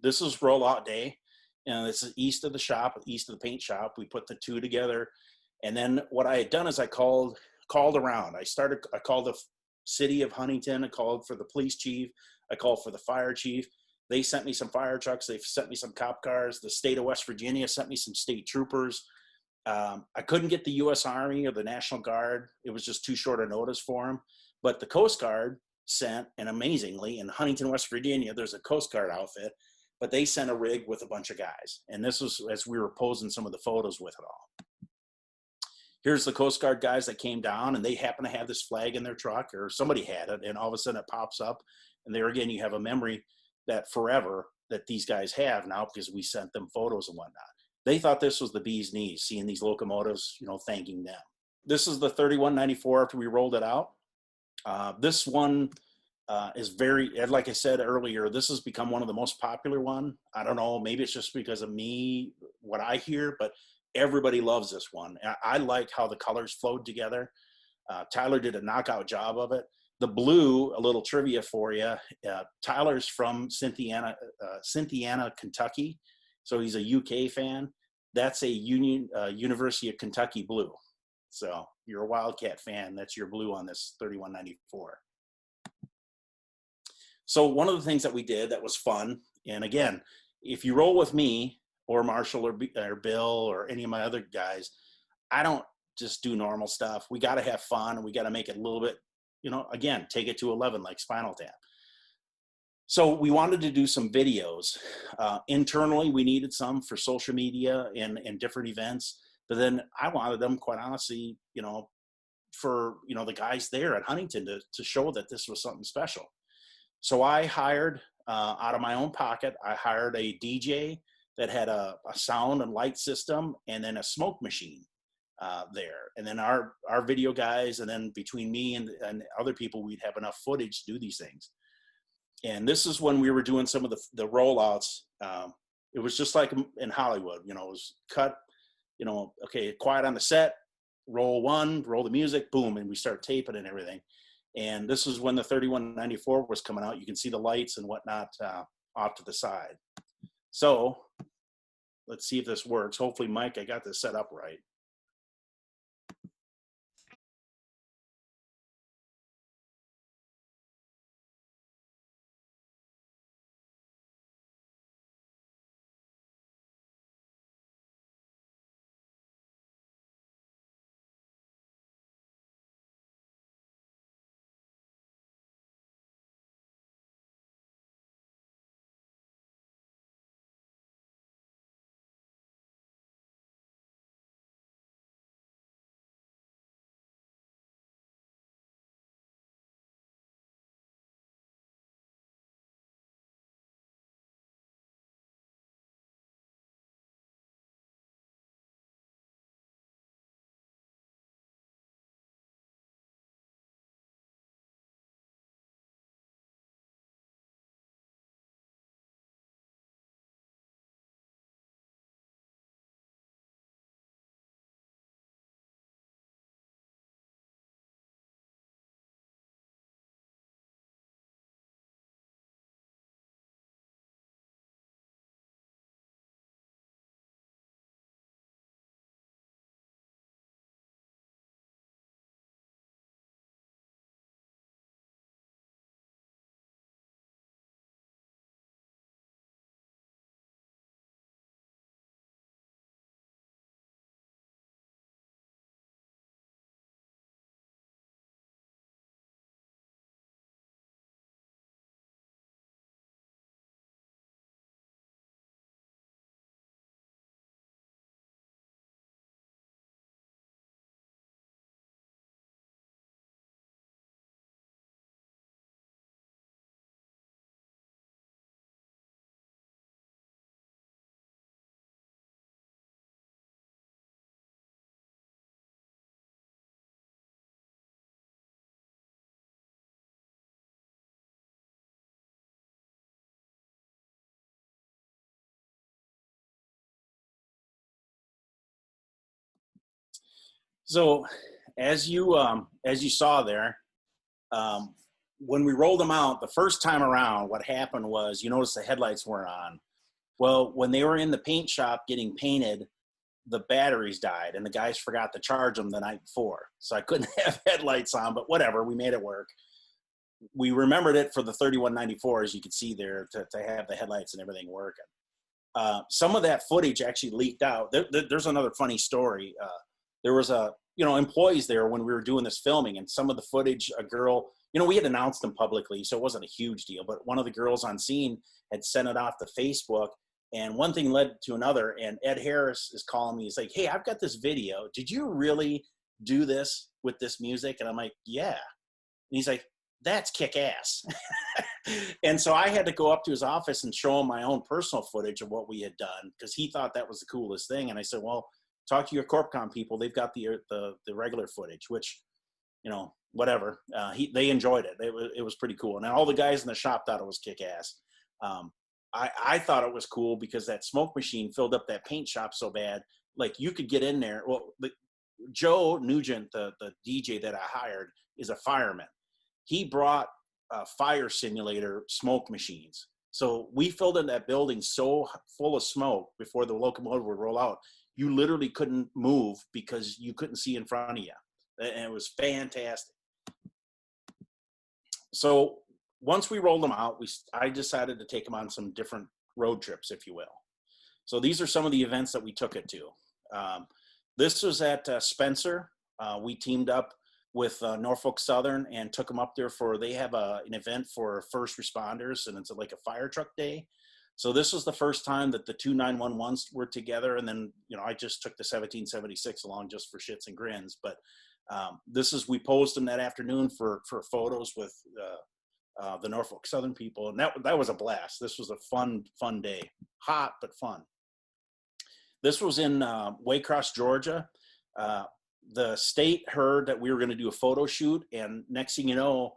this is rollout day, and this is east of the shop, east of the paint shop. We put the two together, and then what I had done is I called around. I called the city of Huntington. I called for the police chief. I called for the fire chief. They sent me some fire trucks. They sent me some cop cars. The state of West Virginia sent me some state troopers. I couldn't get the U.S. Army or the National Guard. It was just too short a notice for them. But the Coast Guard sent, and amazingly, in Huntington, West Virginia, there's a Coast Guard outfit, but they sent a rig with a bunch of guys. And this was as we were posing some of the photos with it all. Here's the Coast Guard guys that came down, and they happen to have this flag in their truck, or somebody had it, and all of a sudden it pops up. And there again, you have a memory that forever that these guys have now because we sent them photos and whatnot. They thought this was the bee's knees, seeing these locomotives, you know, thanking them. This is the 3194 after we rolled it out. This one is very, like I said earlier, this has become one of the most popular one. I don't know, maybe it's just because of me, what I hear, but everybody loves this one. I like how the colors flowed together. Tyler did a knockout job of it. The blue, a little trivia for you, Tyler's from Cynthiana, Kentucky. So he's a UK fan. That's a University of Kentucky blue. So you're a Wildcat fan. That's your blue on this 3194. So one of the things that we did that was fun, and again, if you roll with me or Marshall or Bill or any of my other guys, I don't just do normal stuff. We got to have fun, and we got to make it a little bit, you know, again, take it to 11 like Spinal Tap. So we wanted to do some videos. Internally, we needed some for social media and different events. But then I wanted them, quite honestly, you know, for, you know, the guys there at Huntington to show that this was something special. So I hired, out of my own pocket, I hired a DJ that had a sound and light system and then a smoke machine there. And then our video guys, and then between me and other people, we'd have enough footage to do these things. And this is when we were doing some of the rollouts. It was just like in Hollywood, you know, it was cut, you know, okay, quiet on the set, roll one, roll the music, boom, and we start taping and everything. And this is when the 3194 was coming out. You can see the lights and whatnot off to the side. So let's see if this works. Hopefully, Mike, I got this set up right. So as you saw there, when we rolled them out the first time around, what happened was, you notice the headlights weren't on. Well, when they were in the paint shop getting painted, the batteries died and the guys forgot to charge them the night before. So I couldn't have headlights on, but whatever, we made it work. We remembered it for the 3194, as you can see there, to have the headlights and everything working. Some of that footage actually leaked out. There's another funny story. There was employees there when we were doing this filming, and some of the footage, a girl, we had announced them publicly, so it wasn't a huge deal, but one of the girls on scene had sent it off to Facebook, and one thing led to another, and Ed Harris is calling me. He's like, hey, I've got this video. Did you really do this with this music? And I'm like, yeah. And he's like, that's kick ass. And so I had to go up to his office and show him my own personal footage of what we had done, because he thought that was the coolest thing. And I said, well, talk to your CorpCom people. They've got the regular footage, which, whatever. They enjoyed it. It was pretty cool. And all the guys in the shop thought it was kick ass. I thought it was cool because that smoke machine filled up that paint shop so bad. Like, you could get in there. Well, Joe Nugent, the DJ that I hired, is a fireman. He brought fire simulator smoke machines. So we filled in that building so full of smoke before the locomotive would roll out, you literally couldn't move because you couldn't see in front of you. And it was fantastic. So once we rolled them out, I decided to take them on some different road trips, if you will. So these are some of the events that we took it to. This was at Spencer. We teamed up with Norfolk Southern and took them up there they have an event for first responders, and it's like a fire truck day. So this was the first time that the two 911s were together. And then, I just took the 1776 along just for shits and grins. But we posed them that afternoon for photos with the Norfolk Southern people. And that was a blast. This was a fun day. Hot, but fun. This was in Waycross, Georgia. The state heard that we were going to do a photo shoot, and next thing you know,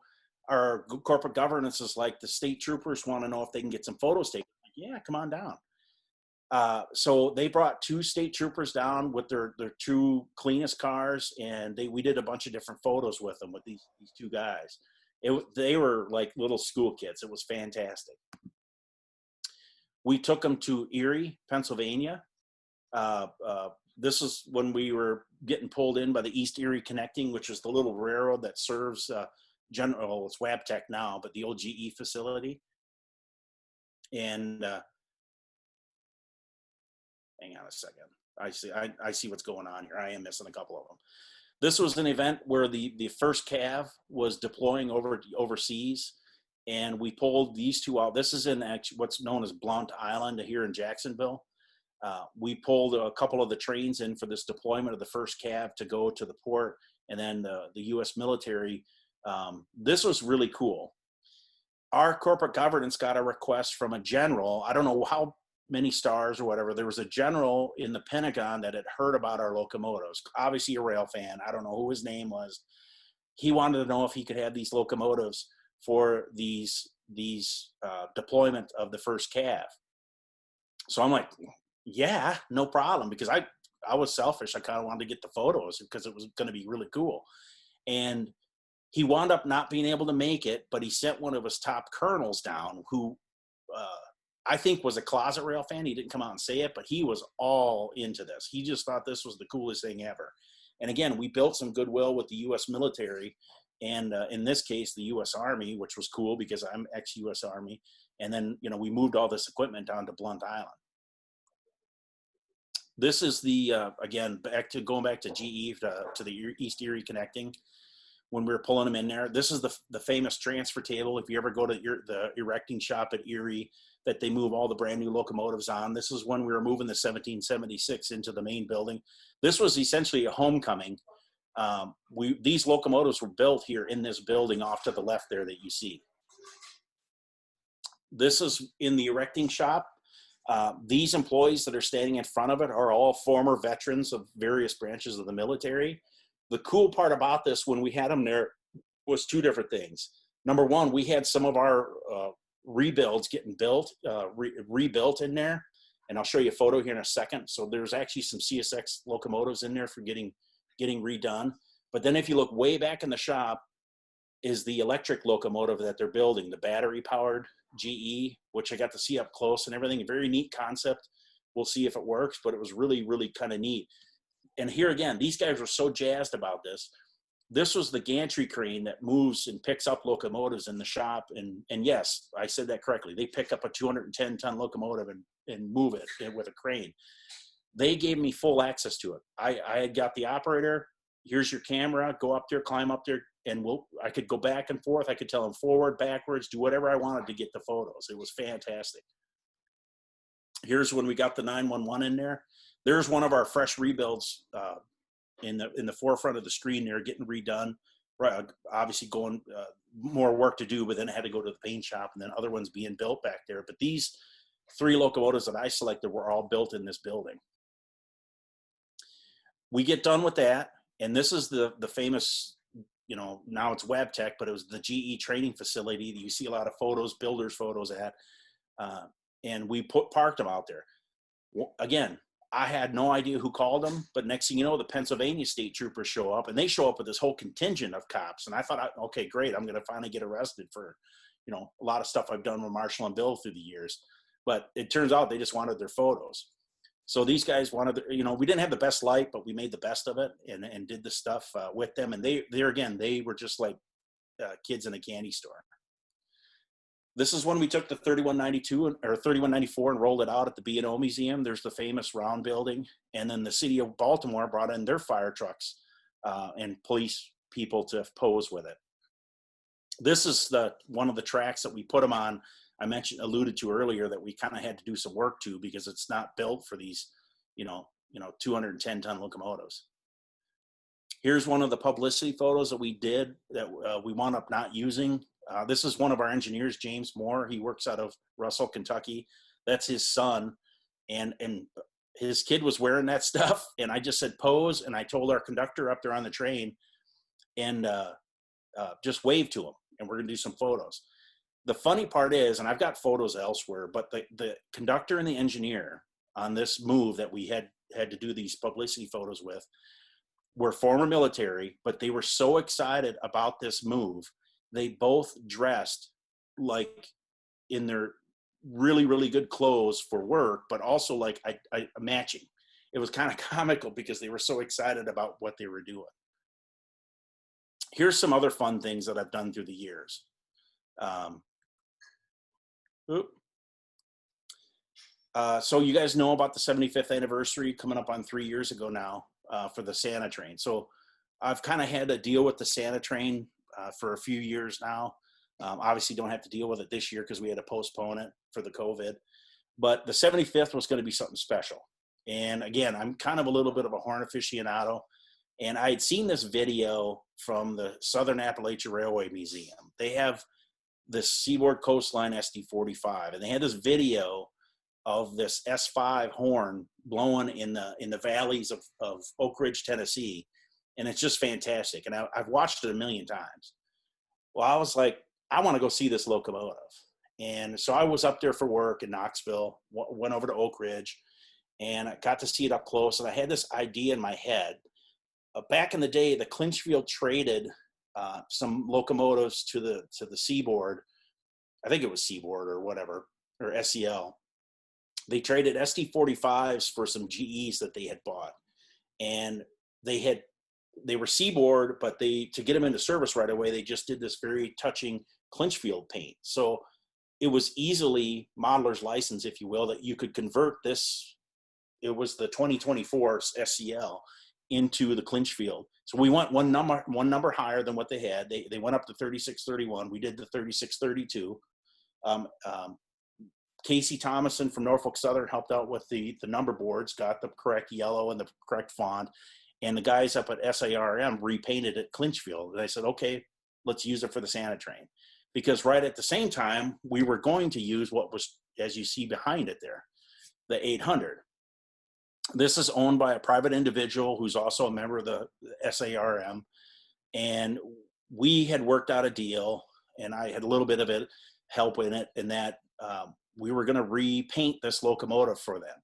our corporate governance is like, the state troopers want to know if they can get some photos taken. Like, yeah, come on down. So they brought two state troopers down with their two cleanest cars, and we did a bunch of different photos with them, with these two guys. They were like little school kids. It was fantastic. We took them to Erie, Pennsylvania. This is when we were getting pulled in by the East Erie Connecting, which is the little railroad that serves it's Wabtec now, but the old GE facility. And hang on a second. I see what's going on here. I am missing a couple of them. This was an event where the first cav was deploying overseas, and we pulled these two out. This is in what's known as Blount Island here in Jacksonville. We pulled a couple of the trains in for this deployment of the first cav to go to the port, and then the U.S. military. This was really cool. Our corporate governance got a request from a general. I don't know how many stars or whatever. There was a general in the Pentagon that had heard about our locomotives, obviously a rail fan. I don't know who his name was. He wanted to know if he could have these locomotives for these deployment of the first cav. So I'm like, yeah, no problem, because I was selfish. I kind of wanted to get the photos because it was going to be really cool. And he wound up not being able to make it, but he sent one of his top colonels down who I think was a closet rail fan. He didn't come out and say it, but he was all into this. He just thought this was the coolest thing ever. And again, we built some goodwill with the U.S. military, and in this case, the U.S. Army, which was cool because I'm ex-U.S. Army. And then, we moved all this equipment down to Blount Island. This is again, going back to GE, to the East Erie Connecting, when we were pulling them in there. This is the famous transfer table. If you ever go to the erecting shop at Erie, that they move all the brand new locomotives on. This is when we were moving the 1776 into the main building. This was essentially a homecoming. These locomotives were built here in this building off to the left there that you see. This is in the erecting shop. These employees that are standing in front of it are all former veterans of various branches of the military. The cool part about this, when we had them there, was two different things. Number one, we had some of our rebuilds getting rebuilt in there, and I'll show you a photo here in a second. So there's actually some CSX locomotives in there for getting redone. But then if you look way back in the shop, is the electric locomotive that they're building, the battery powered GE, which I got to see up close and everything. A very neat concept. We'll see if it works, but it was really, really kind of neat. And here again, these guys were so jazzed about this. This was the gantry crane that moves and picks up locomotives in the shop. And yes, I said that correctly. They pick up a 210-ton locomotive and move it with a crane. They gave me full access to it. I had got the operator. Here's your camera. Go up there, climb up there, and I could go back and forth. I could tell them forward, backwards, do whatever I wanted to get the photos. It was fantastic. Here's when we got the 911 in there. There's one of our fresh rebuilds in the forefront of the screen there, getting redone. Right, obviously going more work to do, but then I had to go to the paint shop, and then other ones being built back there. But these 3 locomotives that I selected were all built in this building. We get done with that, and this is the famous, now it's WebTech, but it was the GE training facility that you see a lot of photos, builders photos at, and we parked them out there. Again, I had no idea who called them, but next thing you know, the Pennsylvania state troopers show up, and they show up with this whole contingent of cops. And I thought, okay, great, I'm going to finally get arrested for, a lot of stuff I've done with Marshall and Bill through the years. But it turns out they just wanted their photos. So these guys wanted, we didn't have the best light, but we made the best of it and did the stuff with them. And they were just like kids in a candy store. This is when we took the 3192 or 3194 and rolled it out at the B&O Museum. There's the famous round building. And then the city of Baltimore brought in their fire trucks and police people to pose with it. This is one of the tracks that we put them on. I alluded to earlier that we kind of had to do some work to, because it's not built for these, 210-ton locomotives. Here's one of the publicity photos that we did that we wound up not using. This is one of our engineers, James Moore. He works out of Russell, Kentucky. That's his son. And his kid was wearing that stuff. And I just said, pose. And I told our conductor up there on the train and just wave to him. And we're going to do some photos. The funny part is, and I've got photos elsewhere, but the conductor and the engineer on this move that we had to do these publicity photos with were former military, but they were so excited about this move. They both dressed like in their really, really good clothes for work, but also like matching. It was kind of comical because they were so excited about what they were doing. Here's some other fun things that I've done through the years. So you guys know about the 75th anniversary coming up on 3 years ago now for the Santa train. So I've kind of had to deal with the Santa train for a few years now. Obviously don't have to deal with it this year because we had to postpone it for the COVID. But the 75th was going to be something special. And again, I'm kind of a little bit of a horn aficionado. And I had seen this video from the Southern Appalachia Railway Museum. They have this Seaboard Coastline SD45, and they had this video of this S5 horn blowing in the valleys of Oak Ridge, Tennessee. And it's just fantastic. And I've watched it a million times. Well, I was like, I want to go see this locomotive. And so I was up there for work in Knoxville, went over to Oak Ridge, and I got to see it up close. And I had this idea in my head. Back in the day, the Clinchfield traded some locomotives to the Seaboard. I think it was Seaboard or whatever, or SEL. They traded SD45s for some GEs that they had bought. And they were Seaboard, but to get them into service right away, they just did this very touching Clinchfield paint. So it was easily modeler's license, if you will, that you could convert this. It was the 2024 SEL into the Clinchfield. So we went one number higher than what they had. They went up to 3631. We did the 3632. Casey Thomason from Norfolk Southern helped out with the number boards, got the correct yellow and the correct font. And the guys up at SARM repainted it Clinchfield. And I said, okay, let's use it for the Santa train. Because right at the same time, we were going to use what was, as you see behind it there, the 800. This is owned by a private individual who's also a member of the SARM. And we had worked out a deal, and I had a little bit of help in it, in that we were going to repaint this locomotive for them.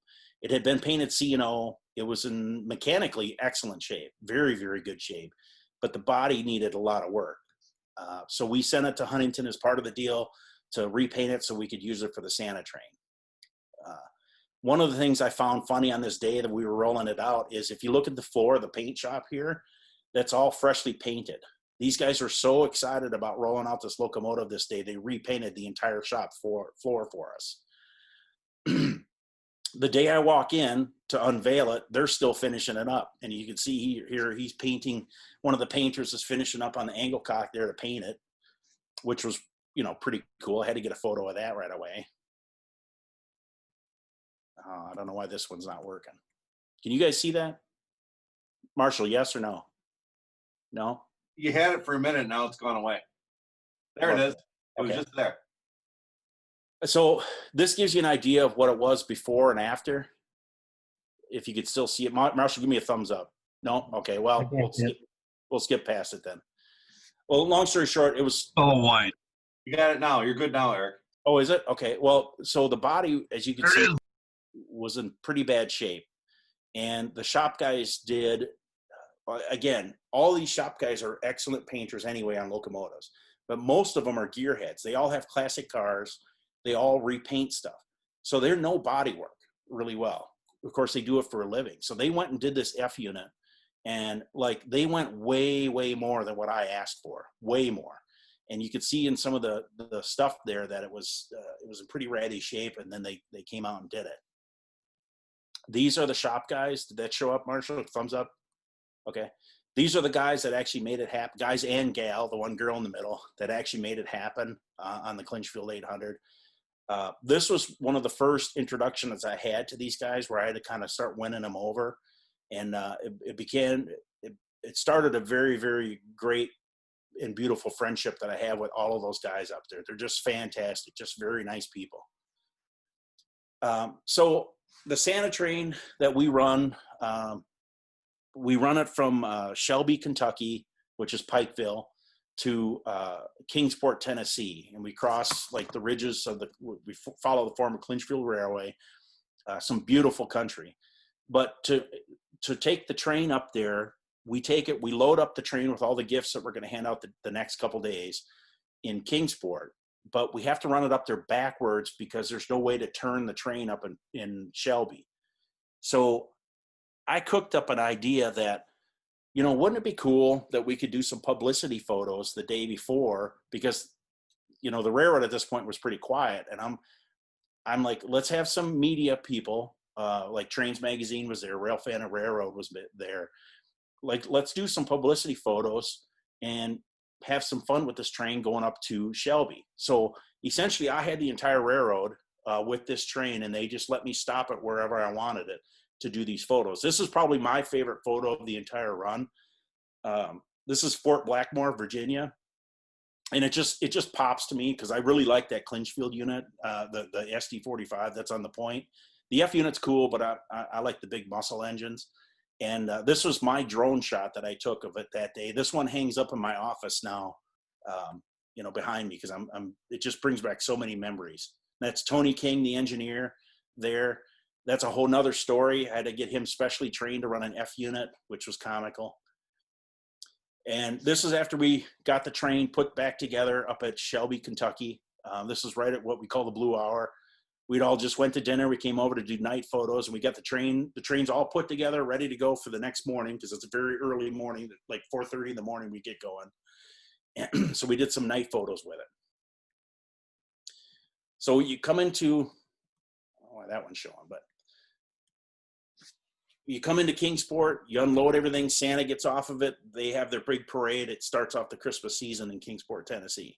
It had been painted C&O. It was in mechanically excellent shape, very, very good shape, but the body needed a lot of work. So we sent it to Huntington as part of the deal to repaint it so we could use it for the Santa train. One of the things I found funny on this day that we were rolling it out is if you look at the floor of the paint shop here, that's all freshly painted. These guys are so excited about rolling out this locomotive this day, they repainted the entire shop floor for us. The day I walk in to unveil it, they're still finishing it up. And you can see here he's painting, one of the painters is finishing up on the angle cock there to paint it, which was, you know, pretty cool. I had to get a photo of that right away. I don't know why this one's not working. Can you guys see that? Marshall, yes or no? No? You had it for a minute, now it's gone away. There it is. It was just there. So this gives you an idea of what it was before and after. If you could still see it. Marshall, give me a thumbs up. No? Okay, well, we'll skip past it then. Well, long story short, it was... Oh, white. You got it now. You're good now, Eric. Oh, is it? Okay, well, so the body, as you can see, was in pretty bad shape. And the shop guys did, again, all these shop guys are excellent painters anyway on locomotives, but most of them are gearheads. They all have classic cars. They all repaint stuff. So they know body work really well. Of course, they do it for a living. So they went and did this F unit, and like they went way, way more than what I asked for, way more. And you could see in some of the stuff there that it was in pretty ratty shape, and then they came out and did it. These are the shop guys. Did that show up, Marshall? Thumbs up. Okay. These are the guys that actually made it happen. Guys and gal, the one girl in the middle, that actually made it happen on the Clinchfield 800. This was one of the first introductions I had to these guys where I had to kind of start winning them over. And it started a very, very great and beautiful friendship that I have with all of those guys up there. They're just fantastic, just very nice people. So the Santa train that we run it from Shelby, Kentucky, which is Pikeville, to Kingsport, Tennessee. And we cross like the ridges of we follow the former Clinchfield Railway, some beautiful country. But to take the train up there, we load up the train with all the gifts that we're going to hand out the next couple days in Kingsport. But we have to run it up there backwards because there's no way to turn the train up in Shelby. So I cooked up an idea that, you know, wouldn't it be cool that we could do some publicity photos the day before? Because, you know, the railroad at this point was pretty quiet. And I'm like, let's have some media people, like Trains Magazine was there, Rail Fan and Railroad was there. Like, let's do some publicity photos and have some fun with this train going up to Shelby. So essentially I had the entire railroad with this train, and they just let me stop it wherever I wanted it to do these photos. This is probably my favorite photo of the entire run. This is Fort Blackmore, Virginia. And it just pops to me because I really like that Clinchfield unit, the SD45 that's on the point. The F unit's cool, but I like the big muscle engines. And this was my drone shot that I took of it that day. This one hangs up in my office now, you know, behind me, because it just brings back so many memories. That's Tony King, the engineer there. That's a whole nother story. I had to get him specially trained to run an F unit, which was comical. And this is after we got the train put back together up at Shelby, Kentucky. This is right at what we call the Blue Hour. We'd all just went to dinner. We came over to do night photos, and we got the train's all put together, ready to go for the next morning, because it's a very early morning, like 4:30 in the morning we get going. And so we did some night photos with it. So you come into, oh, that one's showing, but you come into Kingsport, you unload everything, Santa gets off of it, they have their big parade. It starts off the Christmas season in Kingsport, Tennessee.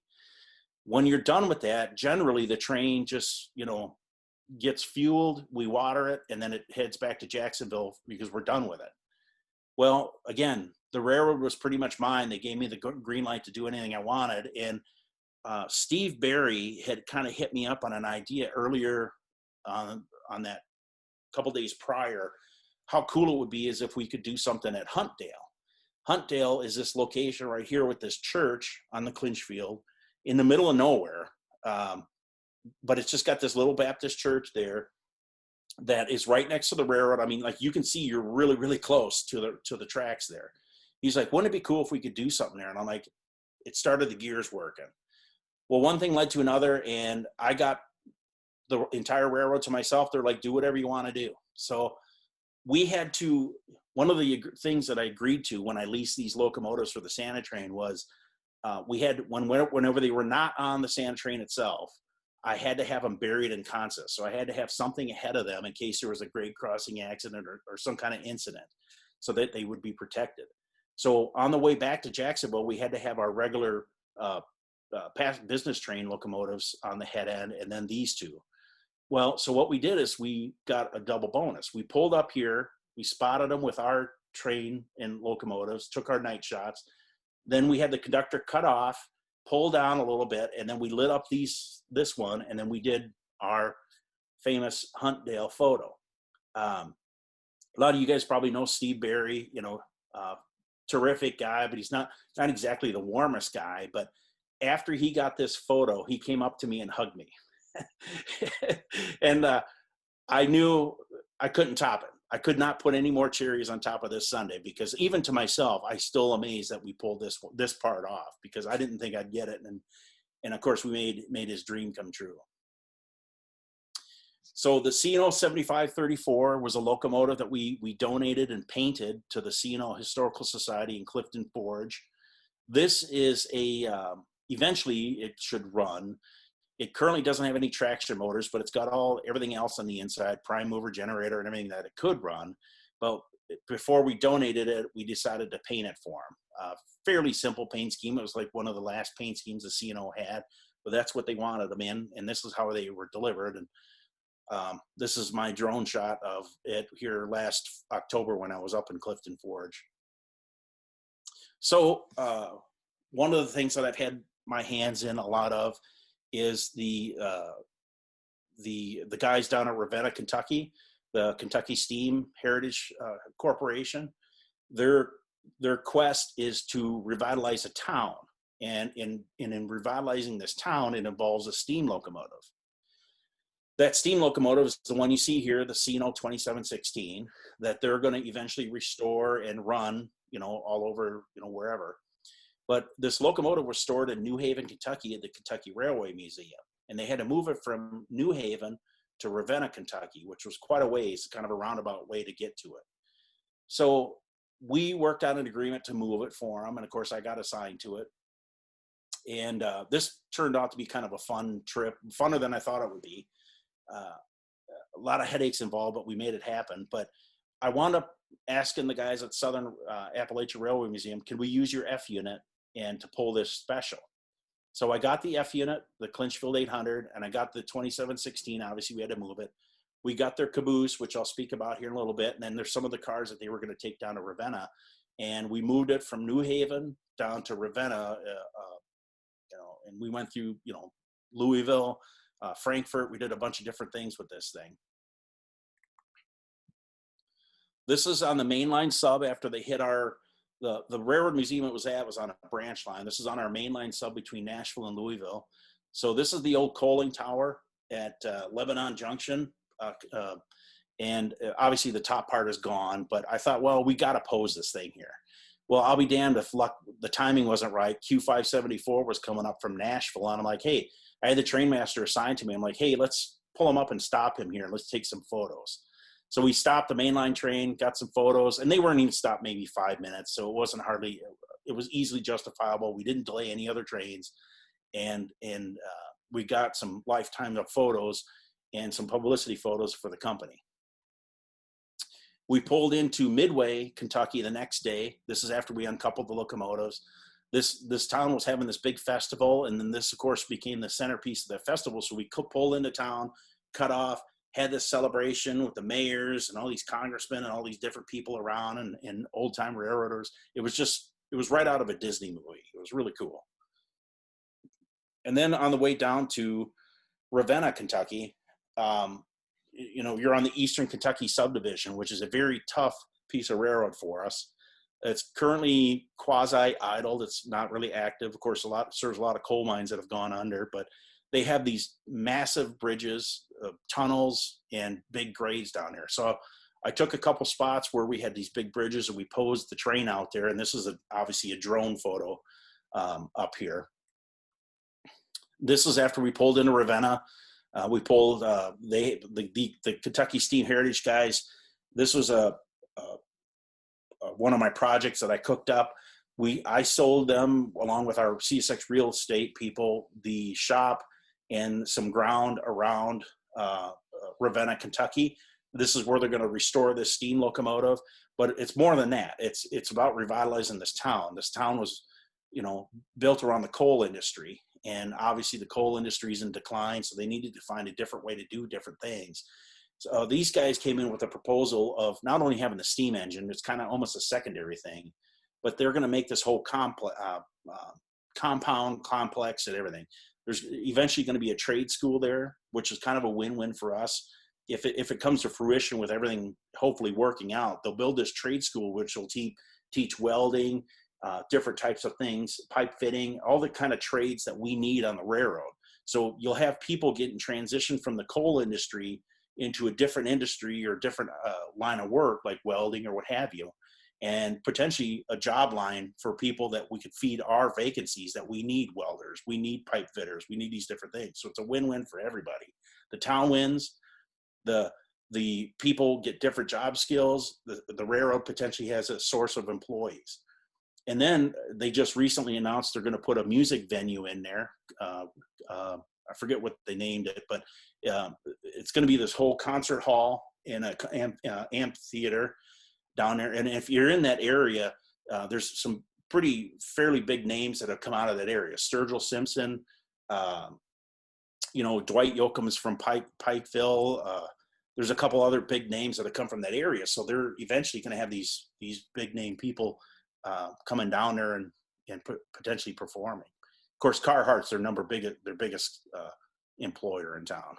When you're done with that, generally the train just, you know, gets fueled, we water it, and then it heads back to Jacksonville because we're done with it. Well, again, the railroad was pretty much mine. They gave me the green light to do anything I wanted. And Steve Barry had kind of hit me up on an idea earlier on that couple days prior, how cool it would be is if we could do something at Huntdale. Huntdale is this location right here with this church on the Clinchfield in the middle of nowhere. But it's just got this little Baptist church there that is right next to the railroad. I mean, like, you can see you're really, really close to the tracks there. He's like, wouldn't it be cool if we could do something there? And I'm like, it started the gears working. Well, one thing led to another, and I got the entire railroad to myself. They're like, do whatever you want to do. So we had to, one of the things that I agreed to when I leased these locomotives for the Santa train was we had, whenever they were not on the Santa train itself, I had to have them buried in consist. So I had to have something ahead of them in case there was a grade crossing accident or some kind of incident so that they would be protected. So on the way back to Jacksonville, we had to have our regular past business train locomotives on the head end, and then these two. Well, so what we did is we got a double bonus. We pulled up here, we spotted them with our train and locomotives, took our night shots. Then we had the conductor cut off, pull down a little bit, and then we lit up this one, and then we did our famous Huntdale photo. A lot of you guys probably know Steve Barry, terrific guy, but he's not exactly the warmest guy. But after he got this photo, he came up to me and hugged me. And I knew I couldn't top it. I could not put any more cherries on top of this Sunday, because even to myself, I still amazed that we pulled this part off, because I didn't think I'd get it. And of course we made his dream come true. So the C&O 7534 was a locomotive that we donated and painted to the C&O Historical Society in Clifton Forge. This is eventually it should run. It currently doesn't have any traction motors, but it's got everything else on the inside, prime mover, generator, and everything that it could run. But before we donated it, we decided to paint it for them. Fairly simple paint scheme. It was like one of the last paint schemes the C&O had, but that's what they wanted them in, and this is how they were delivered. And this is my drone shot of it here last October when I was up in Clifton Forge. So one of the things that I've had my hands in a lot of is the guys down at Ravenna, Kentucky, the Kentucky Steam Heritage Corporation. Their quest is to revitalize a town, and in revitalizing this town, it involves a steam locomotive. That steam locomotive is the one you see here, the C&O 2716, that they're going to eventually restore and run, all over, wherever. But this locomotive was stored in New Haven, Kentucky at the Kentucky Railway Museum. And they had to move it from New Haven to Ravenna, Kentucky, which was quite a ways, kind of a roundabout way to get to it. So we worked out an agreement to move it for them. And of course, I got assigned to it. And this turned out to be kind of a fun trip, funner than I thought it would be. A lot of headaches involved, but we made it happen. But I wound up asking the guys at Southern Appalachian Railway Museum, can we use your F unit and to pull this special? So I got the F unit, the Clinchfield 800, and I got the 2716. Obviously, we had to move it. We got their caboose, which I'll speak about here in a little bit. And then there's some of the cars that they were going to take down to Ravenna. And we moved it from New Haven down to Ravenna, and we went through, Louisville, Frankfurt. We did a bunch of different things with this thing. This is on the mainline sub after they hit the railroad museum it was at was on a branch line. This is on our mainline sub between Nashville and Louisville. So this is the old coaling tower at Lebanon Junction. And obviously the top part is gone, but I thought, well, we got to pose this thing here. Well, I'll be damned if the timing wasn't right. Q574 was coming up from Nashville, and I'm like, hey, I had the train master assigned to me. I'm like, hey, let's pull him up and stop him here. Let's take some photos. So we stopped the mainline train, got some photos, and they weren't even stopped maybe 5 minutes. So it wasn't it was easily justifiable. We didn't delay any other trains. And we got some lifetime of photos and some publicity photos for the company. We pulled into Midway, Kentucky the next day. This is after we uncoupled the locomotives. This town was having this big festival, and then this, of course, became the centerpiece of the festival. So we could pull into town, cut off, had this celebration with the mayors and all these congressmen and all these different people around and old-time railroaders. It was right out of a Disney movie. It was really cool. And then on the way down to Ravenna, Kentucky, you're on the Eastern Kentucky subdivision, which is a very tough piece of railroad for us. It's currently quasi-idled. It's not really active. Of course, serves a lot of coal mines that have gone under, but they have these massive bridges, tunnels, and big grades down there. So I took a couple spots where we had these big bridges and we posed the train out there. And this is obviously a drone photo. up here. This is after we pulled into Ravenna. We pulled the Kentucky Steam Heritage guys. This was one of my projects that I cooked up. I sold them, along with our CSX real estate people, the shop and some ground around Ravenna, Kentucky. This is where they're going to restore this steam locomotive, but it's more than that. It's about revitalizing this town. This town was, built around the coal industry, and obviously the coal industry is in decline, so they needed to find a different way to do different things. So these guys came in with a proposal of not only having the steam engine, it's kind of almost a secondary thing, but they're going to make this whole compound complex and everything. There's eventually going to be a trade school there, which is kind of a win-win for us. If it comes to fruition with everything hopefully working out, they'll build this trade school, which will teach welding, different types of things, pipe fitting, all the kind of trades that we need on the railroad. So you'll have people getting transitioned from the coal industry into a different industry or different line of work, like welding or what have you, and potentially a job line for people that we could feed our vacancies that we need welders, we need pipe fitters, we need these different things. So it's a win-win for everybody. The town wins, the people get different job skills, the railroad potentially has a source of employees. And then they just recently announced they're going to put a music venue in there. I forget what they named it, but it's going to be this whole concert hall in an amphitheater down there. And if you're in that area, there's some fairly big names that have come out of that area. Sturgill Simpson, Dwight Yoakum's from Pikeville. There's a couple other big names that have come from that area. So they're eventually going to have these big name people coming down there and potentially performing. Of course, Carhartt's their biggest employer in town.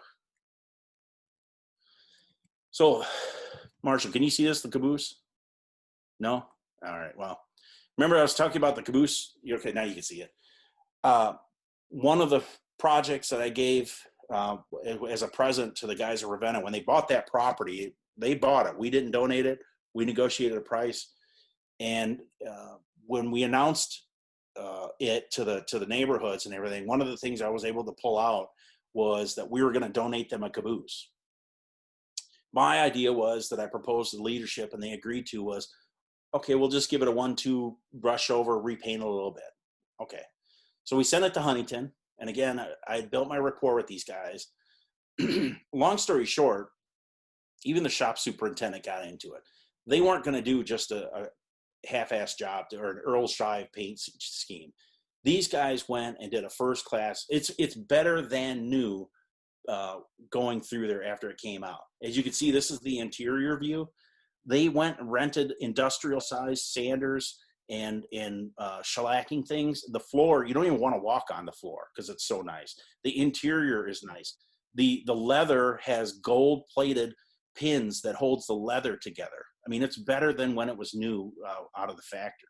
So, Marshall, can you see this, the caboose? No? All right, well, remember I was talking about the caboose? Okay, now you can see it. One of the projects that I gave as a present to the guys at Ravenna, when they bought that property, they bought it. We didn't donate it. We negotiated a price. And when we announced it to the neighborhoods and everything, one of the things I was able to pull out was that we were going to donate them a caboose. My idea was that I proposed to the leadership, and they agreed to, was, okay, we'll just give it a 1-2 brush over, repaint a little bit. Okay. So we sent it to Huntington. And again, I had built my rapport with these guys. Long story short, even the shop superintendent got into it. They weren't going to do just a half-ass job or an Earl Shive paint scheme. These guys went and did a first class. It's better than new going through there after it came out. As you can see, this is the interior view. They went and rented industrial sized sanders and shellacking things. The floor, you don't even want to walk on the floor because it's so nice. The interior is nice. The leather has gold plated pins that holds the leather together. I mean, it's better than when it was new out of the factory.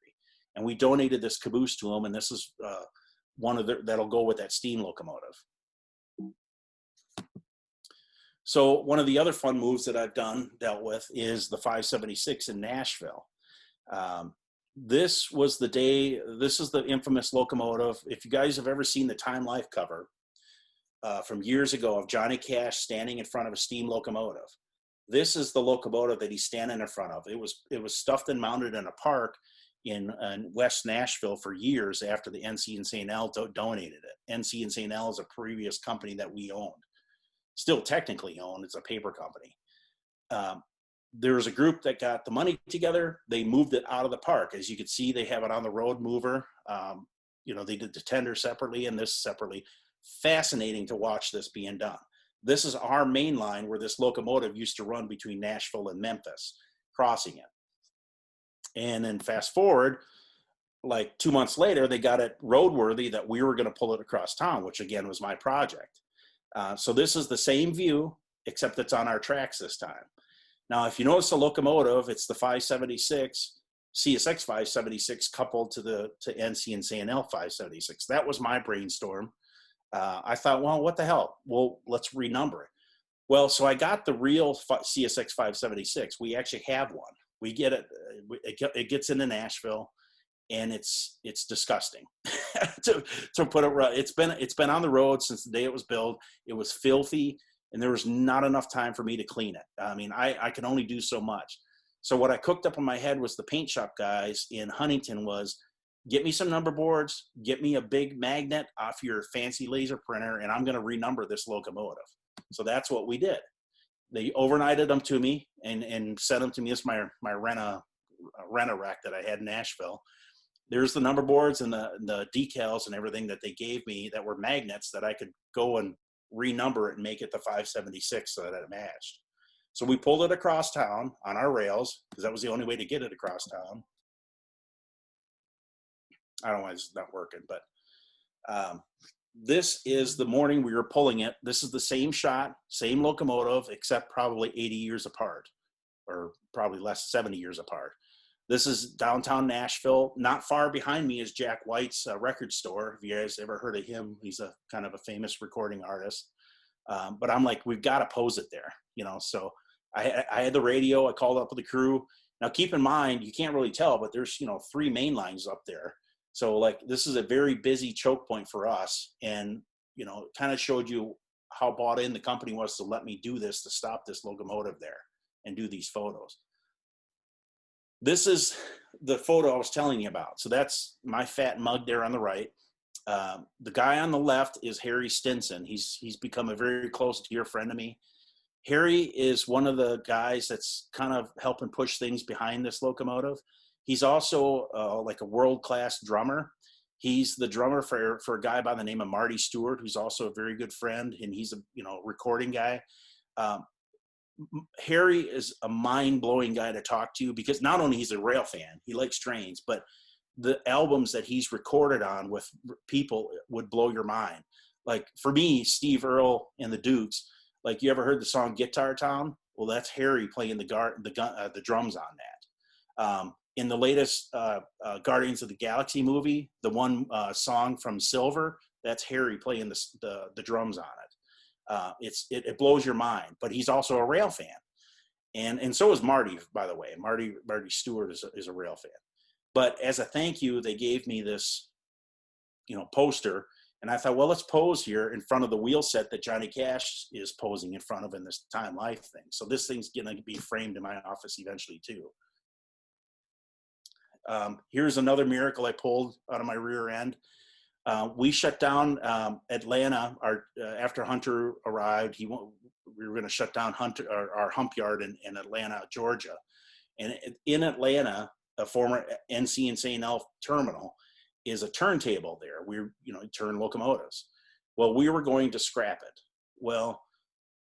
And we donated this caboose to them, and this is one of that'll go with that steam locomotive. So one of the other fun moves that I've dealt with is the 576 in Nashville. This was the day, this is the infamous locomotive. If you guys have ever seen the Time Life cover from years ago of Johnny Cash standing in front of a steam locomotive, this is the locomotive that he's standing in front of. It was stuffed and mounted in a park in West Nashville for years after the NC and St. L donated it. NC and St. L is a previous company that we owned. Still technically owned, it's a paper company. There was a group that got the money together. They moved it out of the park. As you can see, they have it on the road mover. They did the tender separately and this separately. Fascinating to watch this being done. This is our main line where this locomotive used to run between Nashville and Memphis, crossing it. And then fast forward, like 2 months later, they got it roadworthy that we were going to pull it across town, which again was my project. So this is the same view, except it's on our tracks this time. Now, if you notice the locomotive, it's the 576, CSX 576 coupled to NC and St. L 576. That was my brainstorm. I thought, well, what the hell? Well, let's renumber it. Well, so I got the real CSX 576. We actually have one. We get it. It gets into Nashville. and it's disgusting. to put it right, it's been on the road since the day it was built. It was filthy, and there was not enough time for me to clean it. I mean, I can only do so much. So what I cooked up in my head was the paint shop guys in Huntington was, get me some number boards, get me a big magnet off your fancy laser printer, and I'm going to renumber this locomotive. So that's what we did. They overnighted them to me and sent them to me. It's my rent-a-wreck that I had in Nashville. There's the number boards and the decals and everything that they gave me that were magnets that I could go and renumber it and make it the 576 so that it matched. So we pulled it across town on our rails because that was the only way to get it across town. I don't know why it's not working, but this is the morning we were pulling it. This is the same shot, same locomotive, except probably 80 years apart, or probably less, 70 years apart. This is downtown Nashville. Not far behind me is Jack White's record store. If you guys ever heard of him, he's a kind of a famous recording artist. But I'm like, we've got to pose it there, so I had the radio. I called up with the crew. Now, keep in mind, you can't really tell, but there's, 3 main lines up there. So, like, this is a very busy choke point for us. And, it kind of showed you how bought in the company was to let me do this, to stop this locomotive there and do these photos. This is the photo I was telling you about. So that's my fat mug there on the right. The guy on the left is Harry Stinson. He's become a very close dear friend of me. Harry is one of the guys that's kind of helping push things behind this locomotive. He's also like a world-class drummer. He's the drummer for a guy by the name of Marty Stewart, who's also a very good friend, and he's a recording guy. Harry is a mind-blowing guy to talk to because not only he's a rail fan, he likes trains, but the albums that he's recorded on with people would blow your mind. Like for me, Steve Earle and the Dukes. Like, you ever heard the song Guitar Town? Well, that's Harry playing the drums on that. In the latest Guardians of the Galaxy movie, the one song from Silver, that's Harry playing the drums on it. It blows your mind. But he's also a rail fan, and so is Marty, by the way. Marty Stewart is a rail fan. But as a thank you, they gave me this, poster. And I thought, well, let's pose here in front of the wheel set that Johnny Cash is posing in front of in this Time Life thing. So this thing's going to be framed in my office eventually too. Here's another miracle I pulled out of my rear end. We shut down Atlanta after Hunter arrived. We were going to shut down our hump yard in Atlanta, Georgia. And in Atlanta, a former NC and St. Elf terminal, is a turntable there. We turn locomotives. Well, we were going to scrap it. Well,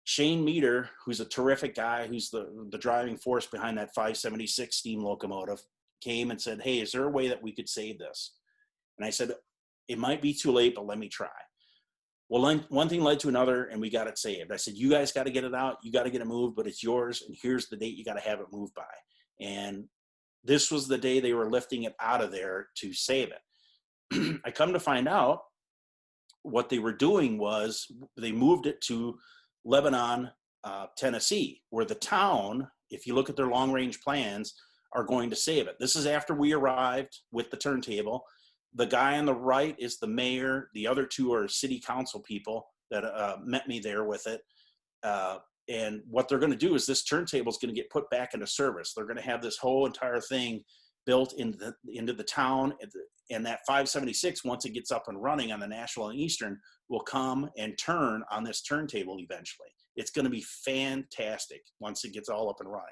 Shane Meter, who's a terrific guy, who's the driving force behind that 576 steam locomotive, came and said, hey, is there a way that we could save this? And I said, it might be too late, but let me try. Well, one thing led to another, and we got it saved. I said, you guys got to get it out. You got to get it moved, but it's yours, and here's the date you got to have it moved by. And this was the day they were lifting it out of there to save it. I come to find out what they were doing was they moved it to Lebanon, Tennessee, where the town, if you look at their long-range plans, are going to save it. This is after we arrived with the turntable. The guy on the right is the mayor. The other 2 are city council people that met me there with it. And what they're going to do is this turntable is going to get put back into service. They're going to have this whole entire thing built into the town, and that 576, once it gets up and running on the National and Eastern, will come and turn on this turntable eventually. It's going to be fantastic once it gets all up and running.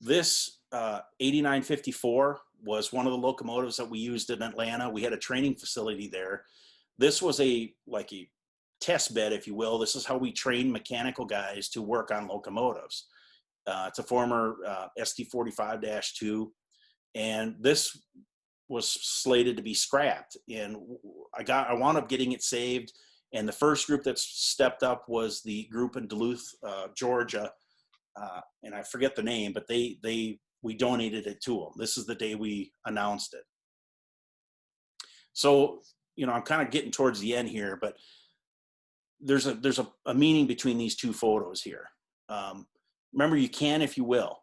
This 8954 was one of the locomotives that we used in Atlanta. We had a training facility there. This was like a test bed, if you will. This is how we train mechanical guys to work on locomotives. It's a former ST45-2, and this was slated to be scrapped. And I wound up getting it saved. And the first group that stepped up was the group in Duluth, Georgia, and I forget the name, but we donated it to them. This is the day we announced it. So, I'm kind of getting towards the end here, but there's a meaning between these 2 photos here. Remember, you can if you will.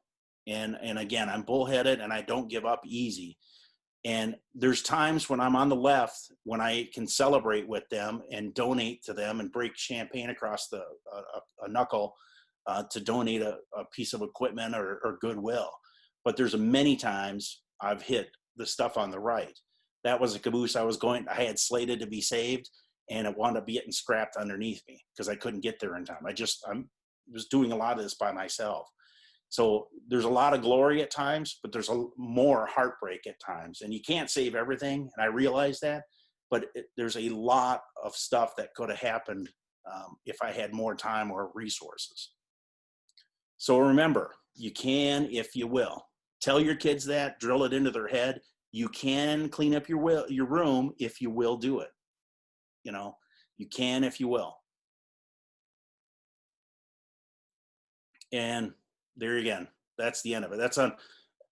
And again, I'm bullheaded and I don't give up easy. And there's times when I'm on the left when I can celebrate with them and donate to them and break champagne across a knuckle to donate a piece of equipment or goodwill. But there's many times I've hit the stuff on the right. That was a caboose I had slated to be saved, and it wound up getting scrapped underneath me because I couldn't get there in time. I was doing a lot of this by myself. So there's a lot of glory at times, but there's more heartbreak at times, and you can't save everything. And I realize that, but there's a lot of stuff that could have happened if I had more time or resources. So remember, you can, if you will. Tell your kids that, drill it into their head. You can clean up your room if you will do it. You know, you can if you will. And there again, that's the end of it.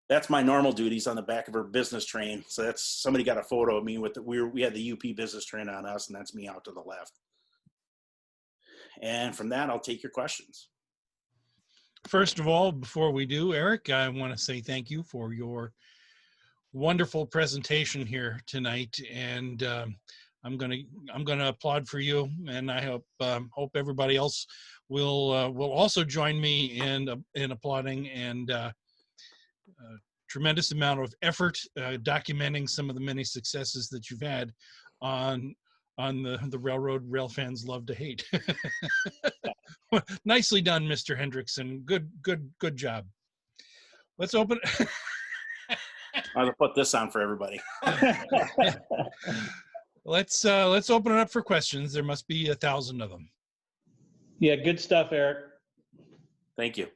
That's my normal duties on the back of her business train. So that's, somebody got a photo of me with we had the UP business train on us, and that's me out to the left. And from that, I'll take your questions. First of all, before we do, Eric, I want to say thank you for your wonderful presentation here tonight, and I'm gonna applaud for you, and I hope everybody else will also join me in applauding, and tremendous amount of effort documenting some of the many successes that you've had on the railroad rail fans love to hate. Nicely done, Mr. Hendrickson. Good job. Let's open. I'll put this on for everybody. Let's open it up for questions. There must be 1,000 of them. Yeah, good stuff, Eric. Thank you.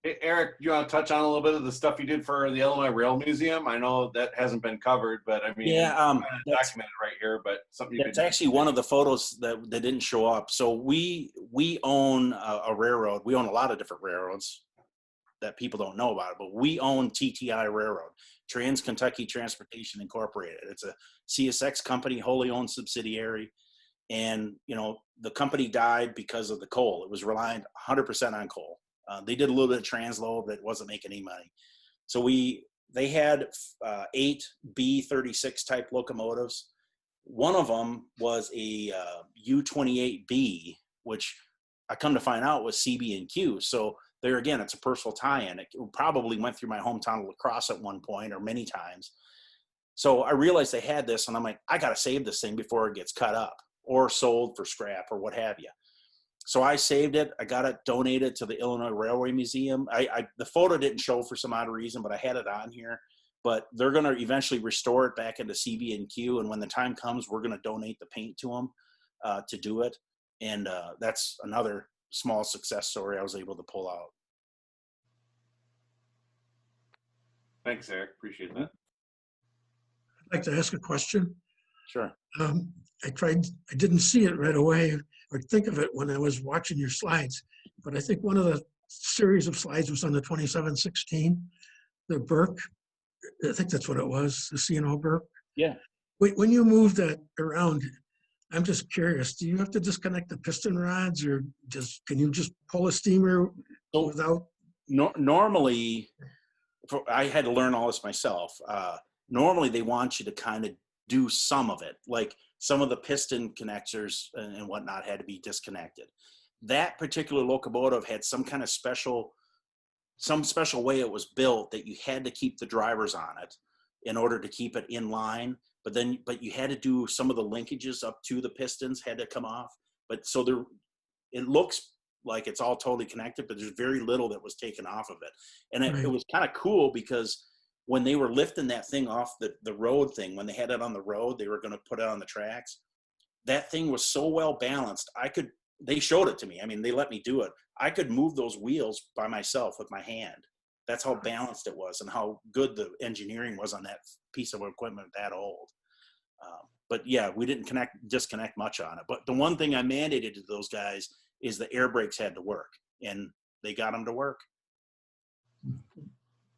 Hey, Eric, you want to touch on a little bit of the stuff you did for the Illinois Rail Museum? I know that hasn't been covered, but I mean, yeah, documented right here. But something you that's actually one of the photos that didn't show up. So we own a railroad. We own a lot of different railroads that people don't know about, but we own TTI Railroad, Trans-Kentucky Transportation Incorporated. It's a CSX company, wholly owned subsidiary. And, you know, the company died because of the coal. It was reliant 100% on coal. They did a little bit of transload, but it wasn't making any money. So they had 8 B36 type locomotives. One of them was a U28B, which I come to find out was CB&Q. So there again, it's a personal tie-in. It probably went through my hometown of La Crosse at one point or many times. So I realized they had this, and I'm like, I got to save this thing before it gets cut up or sold for scrap or what have you. So I saved it. I got it donated to the Illinois Railway Museum. The photo didn't show for some odd reason, but I had it on here. But they're going to eventually restore it back into CB&Q, and when the time comes, we're going to donate the paint to them to do it. And that's another small success story I was able to pull out. Thanks, Eric. Appreciate that. I'd like to ask a question. Sure. I didn't see it right away or think of it when I was watching your slides, but I think one of the series of slides was on the 2716, the Burke. I think that's what it was, the C&O Burke. Yeah. When you move that around, I'm just curious, do you have to disconnect the piston rods, or can you just pull a steamer without? Normally, I had to learn all this myself. Normally, they want you to kind of do some of it, like some of the piston connectors and whatnot had to be disconnected. That particular locomotive had some kind of special way it was built that you had to keep the drivers on it in order to keep it in line. But you had to do some of the linkages up to the pistons had to come off. But so it looks like it's all totally connected, but there's very little that was taken off of it. And it was kind of cool because when they were lifting that thing off the road thing, when they had it on the road, they were going to put it on the tracks. That thing was so well balanced. They showed it to me. I mean, they let me do it. I could move those wheels by myself with my hand. That's how balanced it was and how good the engineering was on that piece of equipment that old. But yeah, we didn't disconnect much on it. But the one thing I mandated to those guys is the air brakes had to work, and they got them to work.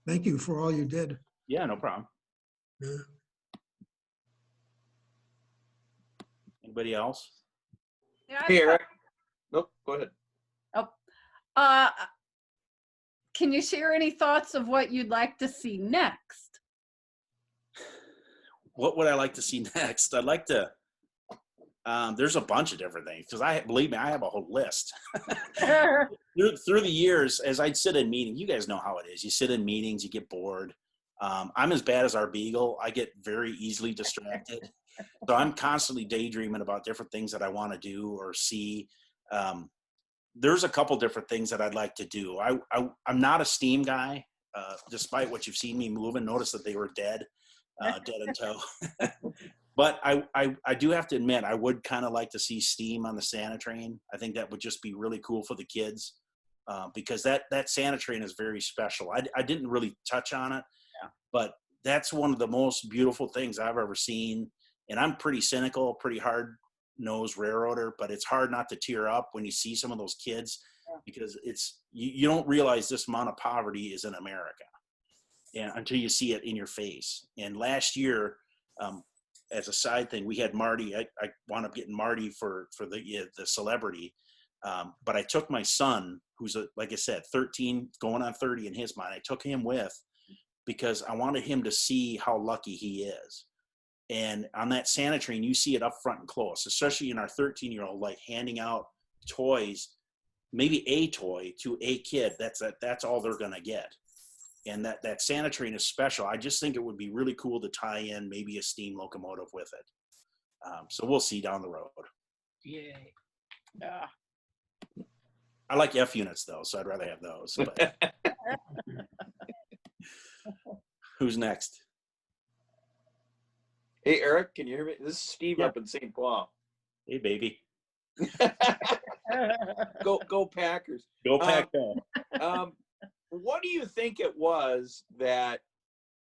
Thank you for all you did. Yeah, no problem. Yeah. Anybody else? Yeah, Hey, Eric. Nope, go ahead. Oh, can you share any thoughts of what you'd like to see next? What would I like to see next? I'd like to, there's a bunch of different things, because believe me, I have a whole list. Through the years, as I'd sit in meetings, you guys know how it is. You sit in meetings, you get bored. I'm as bad as our beagle. I get very easily distracted. So I'm constantly daydreaming about different things that I want to do or see. There's a couple different things that I'd like to do. I'm not a steam guy, despite what you've seen me moving. Notice that they were dead in tow. But I do have to admit, I would kind of like to see steam on the Santa train. I think that would just be really cool for the kids, because that Santa train is very special. I didn't really touch on it, but that's one of the most beautiful things I've ever seen. And I'm pretty cynical, pretty hard-nosed railroader, but it's hard not to tear up when you see some of those kids, because you don't realize this amount of poverty is in America, until you see it in your face. And last year, as a side thing, we had Marty. I wound up getting Marty for the celebrity, but I took my son, who's like I said, 13, going on 30 in his mind. I took him with because I wanted him to see how lucky he is. And on that Santa train, you see it up front and close, especially in our 13-year-old, like handing out toys, maybe a toy to a kid. That's all they're gonna get. And that Santa train is special. I just think it would be really cool to tie in maybe a steam locomotive with it. So we'll see down the road. Yay. I like F units though, so I'd rather have those. But. Who's next? Hey, Eric, can you hear me? This is Steve Yeah. up in St. Paul. Hey, baby. Go Packers. Go Pack. What do you think it was that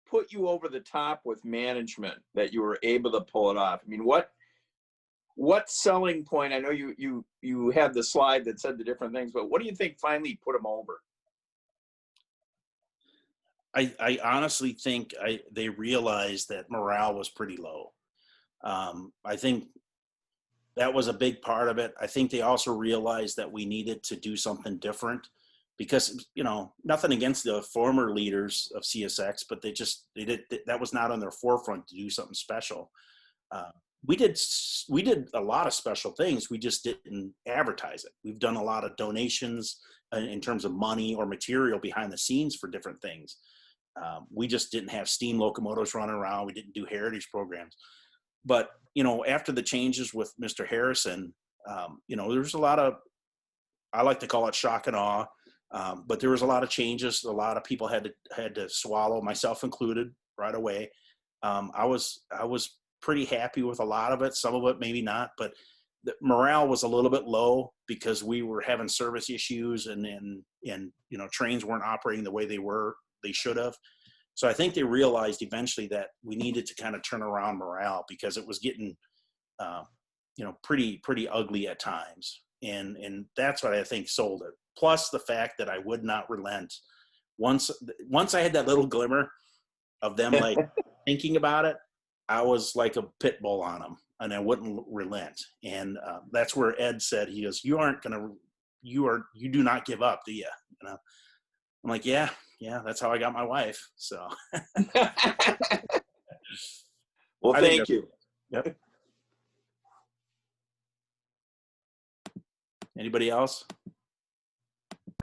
put you over the top with management, that you were able to pull it off? I mean, what selling point? I know you had the slide that said the different things, but what do you think finally put them over? I honestly think they realized that morale was pretty low. I think that was a big part of it. I think they also realized that we needed to do something different, because, nothing against the former leaders of CSX, but that was not on their forefront to do something special. We did a lot of special things. We just didn't advertise it. We've done a lot of donations in terms of money or material behind the scenes for different things. We just didn't have steam locomotives running around. We didn't do heritage programs. But, after the changes with Mr. Harrison, there's a lot of, I like to call it shock and awe. But there was a lot of changes. A lot of people had to swallow, myself included, right away. I was pretty happy with a lot of it. Some of it maybe not, but the morale was a little bit low because we were having service issues and trains weren't operating the way they should have. So I think they realized eventually that we needed to kind of turn around morale, because it was getting pretty ugly at times. And that's what I think sold it. Plus the fact that I would not relent. Once I had that little glimmer of them like thinking about it, I was like a pit bull on them, and I wouldn't relent. And that's where Ed said, he goes, you do not give up, do you? I'm like, yeah, that's how I got my wife. So. Well, thank you. Yep. Anybody else?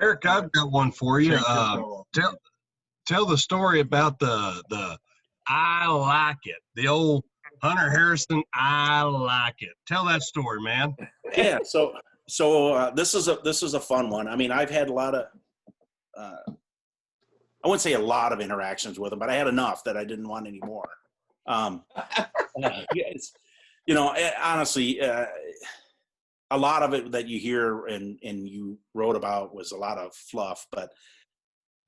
Eric, I've got one for you. Tell the story about the I like it. The old Hunter Harrison, I like it. Tell that story, man. Yeah. So this is a fun one. I mean, I've had a lot of, I wouldn't say a lot of interactions with him, but I had enough that I didn't want any more. Honestly, a lot of it that you hear and you wrote about was a lot of fluff. But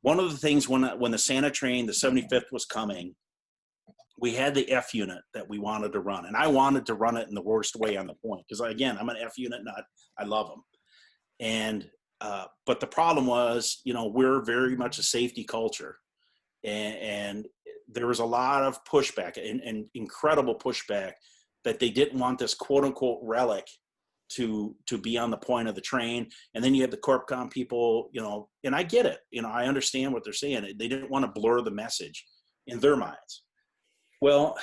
one of the things when the Santa train, the 75th was coming, we had the F unit that we wanted to run. And I wanted to run it in the worst way on the point, because again, I'm an F unit nut. I love them. And, but the problem was, we're very much a safety culture. And there was a lot of pushback and incredible pushback that they didn't want this quote unquote relic to be on the point of the train. And then you have the CorpCom people, and I get it. I understand what they're saying. They didn't want to blur the message in their minds. Well,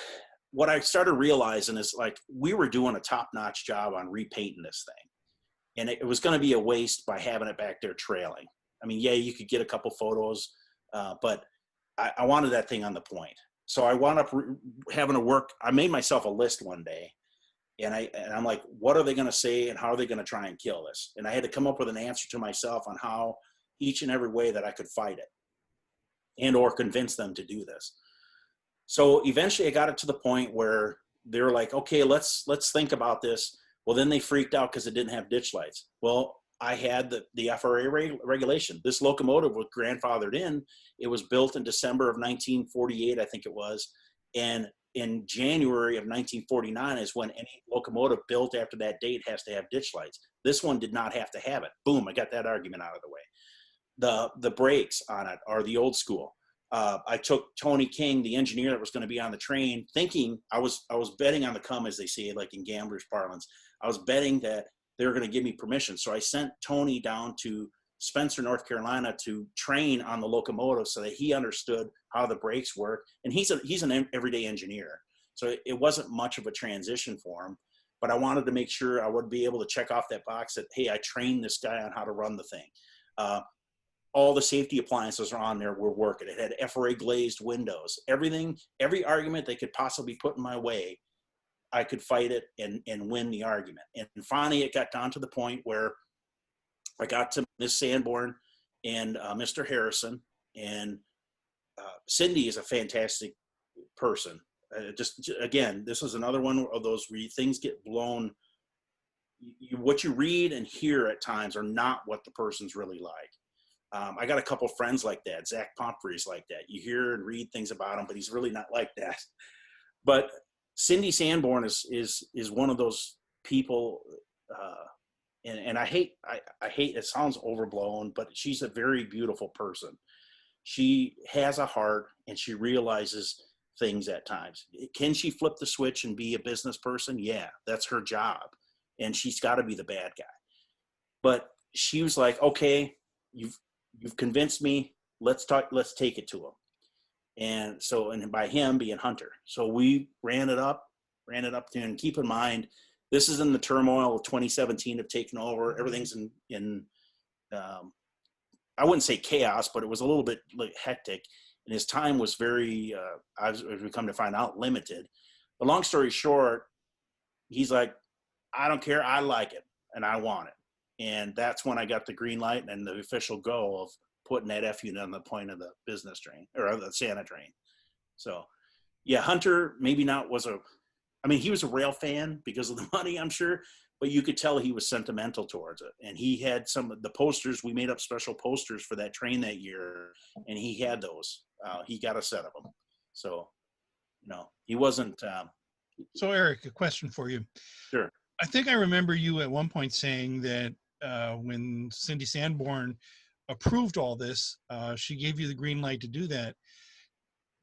what I started realizing is like we were doing a top-notch job on repainting this thing. And it was going to be a waste by having it back there trailing. I mean, yeah, you could get a couple photos, but I wanted that thing on the point. So I wound up having to work. I made myself a list one day, and I'm like, what are they going to say and how are they going to try and kill this? And I had to come up with an answer to myself on how each and every way that I could fight it and or convince them to do this. So eventually I got it to the point where they're like, okay, let's think about this. Well, then they freaked out because it didn't have ditch lights. Well, I had the FRA regulation. This locomotive was grandfathered in. It was built in December of 1948, I think it was. And in January of 1949 is when any locomotive built after that date has to have ditch lights. This one did not have to have it. Boom, I got that argument out of the way. The brakes on it are the old school. I took Tony King, the engineer that was going to be on the train, thinking I was betting on the come, as they say, like in gamblers' parlance. I was betting that they were going to give me permission. So I sent Tony down to Spencer, North Carolina to train on the locomotive so that he understood how the brakes work. And he's an everyday engineer. So it wasn't much of a transition for him, but I wanted to make sure I would be able to check off that box that, hey, I trained this guy on how to run the thing. All the safety appliances are on there were working. It had FRA glazed windows, everything, every argument they could possibly put in my way, I could fight it and win the argument. And finally, it got down to the point where I got to Miss Sanborn and Mr. Harrison, and Cindy is a fantastic person. Again, this is another one of those where things get blown. What you read and hear at times are not what the person's really like. I got a couple friends like that. Zach Pomfrey's like that. You hear and read things about him, but he's really not like that. But Cindy Sanborn is one of those people, and I hate it sounds overblown, but she's a very beautiful person. She has a heart and she realizes things at times. Can she flip the switch and be a business person? Yeah, that's her job, and she's got to be the bad guy. But she was like, okay, you've convinced me. Let's take it to him. And so, and by him being Hunter. So we ran it up to, and keep in mind, this is in the turmoil of 2017 of taking over. Everything's in I wouldn't say chaos, but it was a little bit like hectic. And his time was very, as we come to find out, limited. But long story short, he's like, I don't care. I like it and I want it. And that's when I got the green light and the official go of putting that F unit on the point of the business train or the Santa train. So yeah, Hunter maybe not was he was a rail fan because of the money, I'm sure, but you could tell he was sentimental towards it. And he had some of the posters. We made up special posters for that train that year, and he had those. He got a set of them. So, he wasn't. So Eric, a question for you. Sure. I think I remember you at one point saying that when Cindy Sanborn approved all this, she gave you the green light to do that.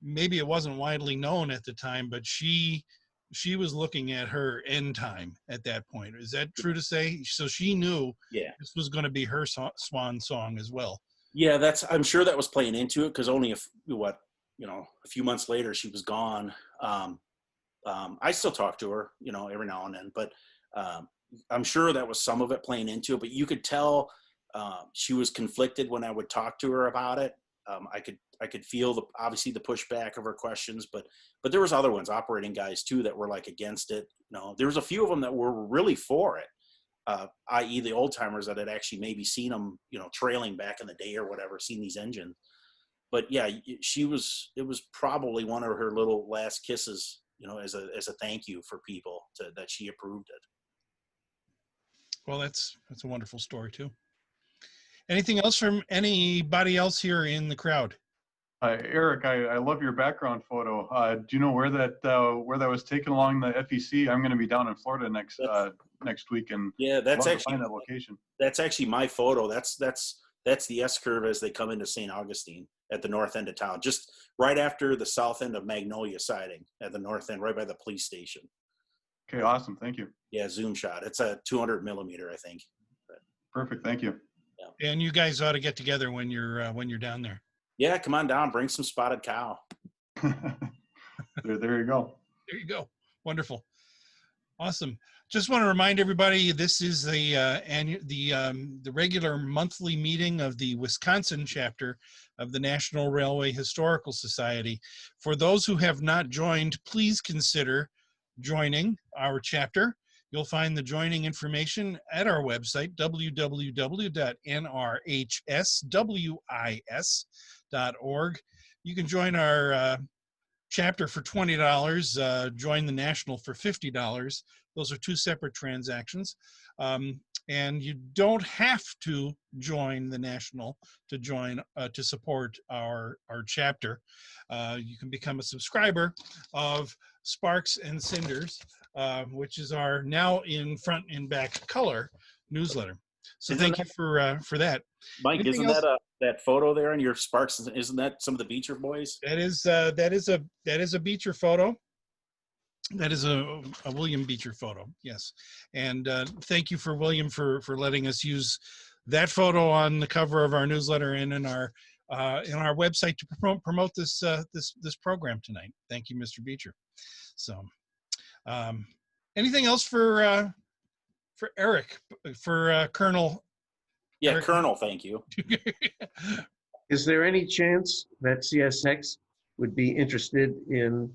Maybe it wasn't widely known at the time, but she was looking at her end time at that point. Is that true to say? So she knew this was going to be her swan song as well. Yeah, I'm sure that was playing into it, because only a few months later she was gone. I still talk to her, every now and then, but I'm sure that was some of it playing into it. But you could tell she was conflicted when I would talk to her about it. I could feel obviously the pushback of her questions, but there was other ones, operating guys too, that were like against it. There was a few of them that were really for it, i.e. the old timers that had actually maybe seen them, trailing back in the day or whatever, seen these engines. But yeah, it was probably one of her little last kisses, as a thank you for people that she approved it. Well, that's a wonderful story too. Anything else from anybody else here in the crowd? Eric, I love your background photo. Do you know where that was taken along the FEC? I'm going to be down in Florida next week, and that's actually find that location. That's actually my photo. That's the S curve as they come into St. Augustine at the north end of town, just right after the south end of Magnolia siding at the north end, right by the police station. Okay, awesome. Thank you. Yeah, zoom shot. It's a 200 millimeter, I think. Perfect. Thank you. And you guys ought to get together when you're down there. Yeah, come on down. Bring some spotted cow. There you go. There you go. Wonderful. Awesome. Just want to remind everybody, this is the regular monthly meeting of the Wisconsin chapter of the National Railway Historical Society. For those who have not joined, please consider joining our chapter. You'll find the joining information at our website, www.nrhswis.org. You can join our chapter for $20, join the national for $50. Those are two separate transactions. And you don't have to join the national to join to support our chapter. You can become a subscriber of Sparks and Cinders, which is our now in front and back color newsletter. So thank you for that. Mike, Anything isn't else? that photo there in your Sparks? Isn't that some of the Beecher boys? That is a Beecher photo. That is a William Beecher photo. Yes, and thank you for William for letting us use that photo on the cover of our newsletter and in our website to promote this this program tonight. Thank you, Mr. Beecher. So, anything else for Eric, for Colonel? Yeah, Eric? Colonel. Thank you. Is there any chance that CSX would be interested in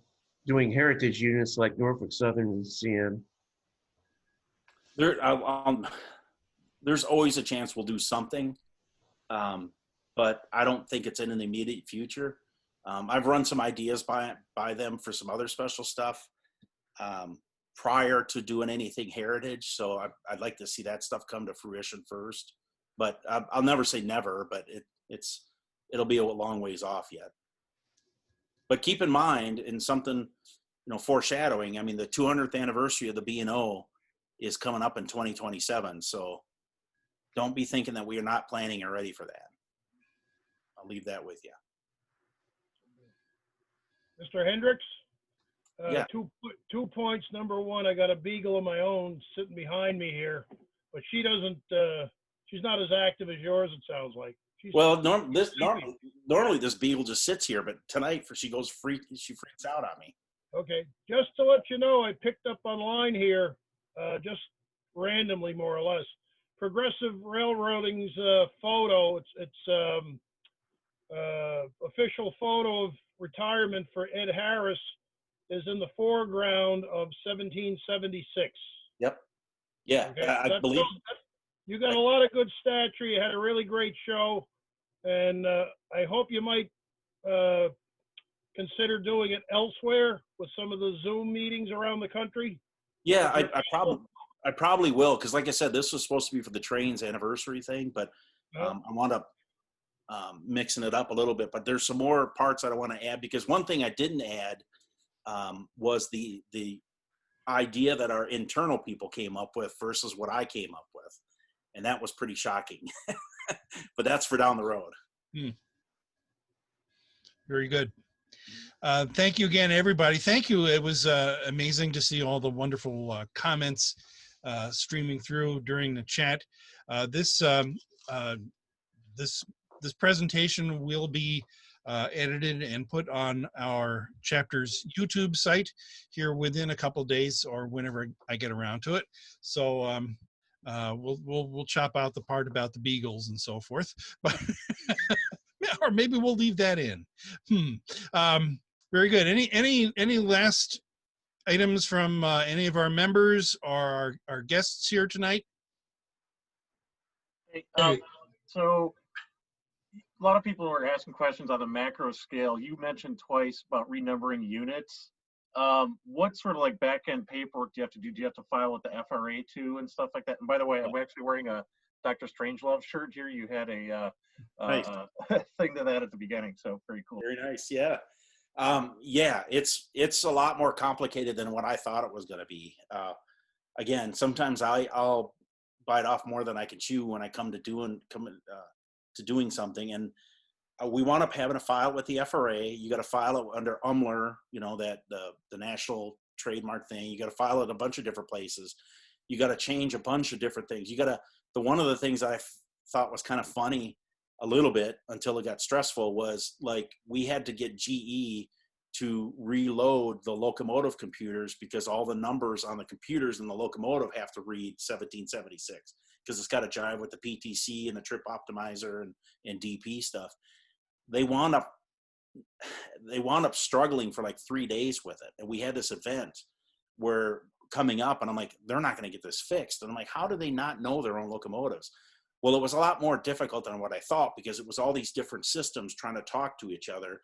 doing heritage units like Norfolk Southern and CN? There's always a chance we'll do something, but I don't think it's in the immediate future. I've run some ideas by them for some other special stuff prior to doing anything heritage, so I'd like to see that stuff come to fruition first. But I'll never say never, but it'll be a long ways off yet. But keep in mind, in something, foreshadowing, I mean, the 200th anniversary of the B&O is coming up in 2027. So don't be thinking that we are not planning or ready for that. I'll leave that with you. Mr. Hendricks? Yeah. 2 points. Number one, I got a beagle of my own sitting behind me here, but she doesn't, she's not as active as yours, it sounds like. Normally this beagle just sits here, but tonight she freaks out on me. Okay, just to let you know, I picked up online here, just randomly more or less, Progressive Railroading's photo. It's official photo of retirement for Ed Harris is in the foreground of 1776. Yep. Yeah, Okay? I believe. You got a lot of good stature. You had a really great show, and I hope you might consider doing it elsewhere with some of the Zoom meetings around the country. Yeah, I probably will, because like I said, this was supposed to be for the train's anniversary thing, but I wound up mixing it up a little bit. But there's some more parts I want to add, because one thing I didn't add was the idea that our internal people came up with versus what I came up with. And that was pretty shocking, but that's for down the road. Very good. Thank you again, everybody. Thank you. It was amazing to see all the wonderful comments streaming through during the chat. This presentation will be edited and put on our chapter's YouTube site here within a couple days or whenever I get around to it. So we'll chop out the part about the beagles and so forth, but or maybe we'll leave that in. Very good. Any last items from any of our members or our guests here tonight? Hey, so a lot of people are asking questions on the macro scale. You mentioned twice about renumbering units. What sort of like back-end paperwork do you have to do? Do you have to file with the FRA too and stuff like that? And by the way, I'm actually wearing a Dr. Strangelove shirt here. You had a nice. thing to that at the beginning, so very cool. Very nice, yeah. Yeah, it's a lot more complicated than what I thought it was going to be. Again, sometimes I'll bite off more than I can chew when I come to doing something, and we wound up having to file with the FRA. You got to file it under UMLR, that the National trademark thing. You got to file it a bunch of different places. You got to change a bunch of different things. One of the things I thought was kind of funny a little bit until it got stressful was like we had to get GE to reload the locomotive computers because all the numbers on the computers in the locomotive have to read 1776 because it's got to jive with the PTC and the trip optimizer and DP stuff. They wound up struggling for like 3 days with it. And we had this event where coming up and I'm like, they're not going to get this fixed. And I'm like, how do they not know their own locomotives? Well, it was a lot more difficult than what I thought because it was all these different systems trying to talk to each other.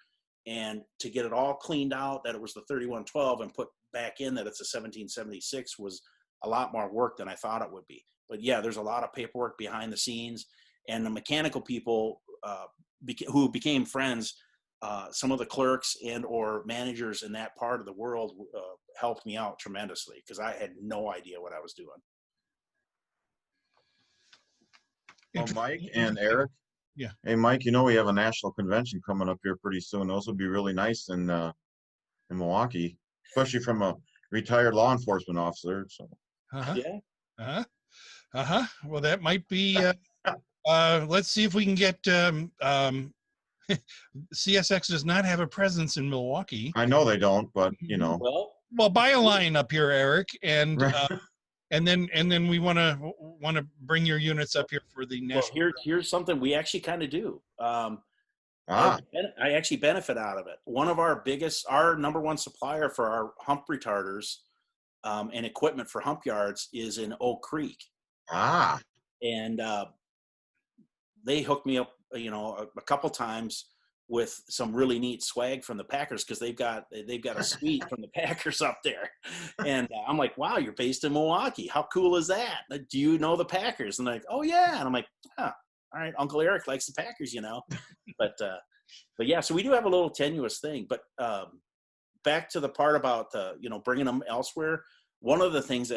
And to get it all cleaned out, that it was the 3112 and put back in that it's a 1776 was a lot more work than I thought it would be. But yeah, there's a lot of paperwork behind the scenes, and the mechanical people who became friends, some of the clerks and or managers in that part of the world helped me out tremendously because I had no idea what I was doing. Well, Mike and Eric. Yeah. Hey, Mike, you know, we have a national convention coming up here pretty soon. Those would be really nice in Milwaukee, especially from a retired law enforcement officer. So. Yeah. Well, that might be, let's see if we can get, CSX does not have a presence in Milwaukee. I know they don't, but you know. Well, buy a line up here, Eric, and then we want to bring your units up here for the national. Well, here's something we actually kind of do. I actually benefit out of it. One of our number one supplier for our hump retarders and equipment for hump yards is in Oak Creek. And they hooked me up, a couple times with some really neat swag from the Packers because they've got a suite from the Packers up there. And I'm like, wow, you're based in Milwaukee. How cool is that? Do you know the Packers? And they're like, oh yeah. And I'm like, all right, Uncle Eric likes the Packers, But yeah, so we do have a little tenuous thing. But back to the part about bringing them elsewhere. One of the things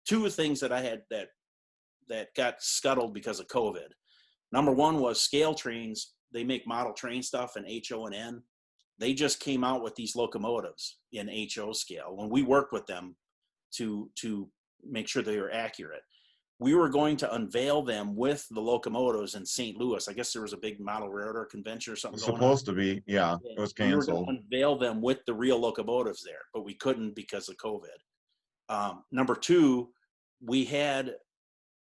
two things that I had that got scuttled because of COVID. Number one was scale trains. They make model train stuff in HO and N. They just came out with these locomotives in HO scale. When we worked with them to make sure they were accurate, we were going to unveil them with the locomotives in St. Louis. I guess there was a big model railroad convention or something. It was supposed to be, yeah. It was canceled. We were going to unveil them with the real locomotives there, but we couldn't because of COVID. Number two, we had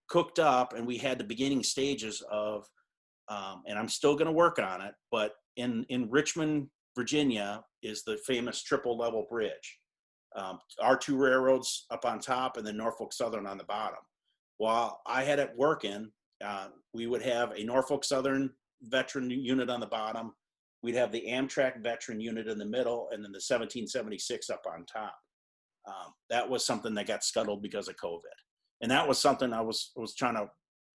cooked up and we had the beginning stages of, and I'm still going to work on it, but in Richmond, Virginia is the famous triple level bridge. Our two railroads up on top and then Norfolk Southern on the bottom. While I had it working, we would have a Norfolk Southern veteran unit on the bottom. We'd have the Amtrak veteran unit in the middle and then the 1776 up on top. That was something that got scuttled because of COVID. And that was something I was trying to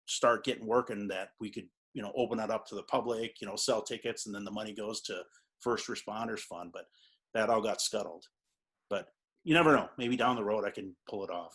start getting working that we could, open that up to the public, sell tickets, and then the money goes to First Responders Fund. But that all got scuttled. But you never know. Maybe down the road I can pull it off.